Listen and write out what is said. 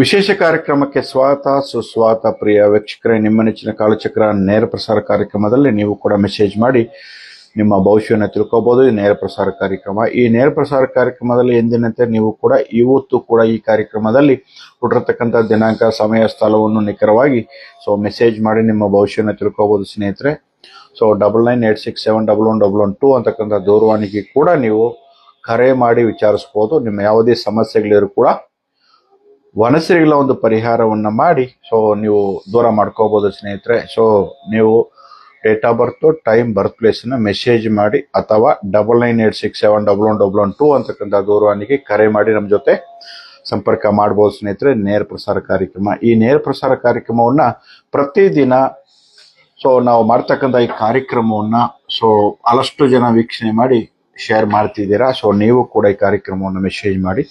ವಿಶೇಷ ಕಾರ್ಯಕ್ರಮಕ್ಕೆ ಸ್ವಾಗತ ಸುಸ್ವಾಗತ. ಪ್ರಿಯ ವೀಕ್ಷಕರೇ, ನಿಮ್ಮ ನೆಚ್ಚಿನ ಕಾಲಚಕ್ರ ನೇರ ಪ್ರಸಾರ ಕಾರ್ಯಕ್ರಮದಲ್ಲಿ ನೀವು ಕೂಡ ಮೆಸೇಜ್ ಮಾಡಿ ನಿಮ್ಮ ಭವಿಷ್ಯವನ್ನು ತಿಳ್ಕೋಬಹುದು. ಈ ನೇರ ಪ್ರಸಾರ ಕಾರ್ಯಕ್ರಮ, ಈ ನೇರ ಪ್ರಸಾರ ಕಾರ್ಯಕ್ರಮದಲ್ಲಿ ಎಂದಿನಂತೆ ನೀವು ಕೂಡ ಇವತ್ತು ಕೂಡ ಈ ಕಾರ್ಯಕ್ರಮದಲ್ಲಿ ಹುಟ್ಟಿರ್ತಕ್ಕಂಥ ದಿನಾಂಕ, ಸಮಯ, ಸ್ಥಳವನ್ನು ನಿಖರವಾಗಿ ಮೆಸೇಜ್ ಮಾಡಿ ನಿಮ್ಮ ಭವಿಷ್ಯವನ್ನು ತಿಳ್ಕೋಬಹುದು ಸ್ನೇಹಿತರೆ. 9986711112 ಅಂತಕ್ಕಂಥ ದೂರವಾಣಿಗೆ ಕೂಡ ನೀವು ಕರೆ ಮಾಡಿ ವಿಚಾರಿಸ್ಬೋದು. ನಿಮ್ಮ ಯಾವುದೇ ಸಮಸ್ಯೆಗಳಿದ್ರು ಕೂಡ ವನಸರಿಗಳ ಒಂದು ಪರಿಹಾರವನ್ನು ಮಾಡಿ ನೀವು ದೂರ ಮಾಡ್ಕೋಬಹುದು ಸ್ನೇಹಿತರೆ. ನೀವು date of birth, time, birth ಪ್ಲೇಸನ್ನು ಮೆಸೇಜ್ ಮಾಡಿ ಅಥವಾ 9986711112 ಅಂತಕ್ಕಂಥ ದೂರವಾಣಿಗೆ ಕರೆ ಮಾಡಿ ನಮ್ಮ ಜೊತೆ ಸಂಪರ್ಕ ಮಾಡ್ಬೋದು ಸ್ನೇಹಿತರೆ. ನೇರ ಪ್ರಸಾರ ಕಾರ್ಯಕ್ರಮ, ಈ ನೇರ ಪ್ರಸಾರ ಕಾರ್ಯಕ್ರಮವನ್ನು ಪ್ರತಿದಿನ ನಾವು ಮಾಡ್ತಕ್ಕಂಥ ಈ ಕಾರ್ಯಕ್ರಮವನ್ನು ಬಹಳಷ್ಟು ಜನ ವೀಕ್ಷಣೆ ಮಾಡಿ ಶೇರ್ ಮಾಡ್ತಿದ್ದೀರಾ. ನೀವು ಕೂಡ ಈ ಕಾರ್ಯಕ್ರಮವನ್ನು ಮೆಸೇಜ್ ಮಾಡಿ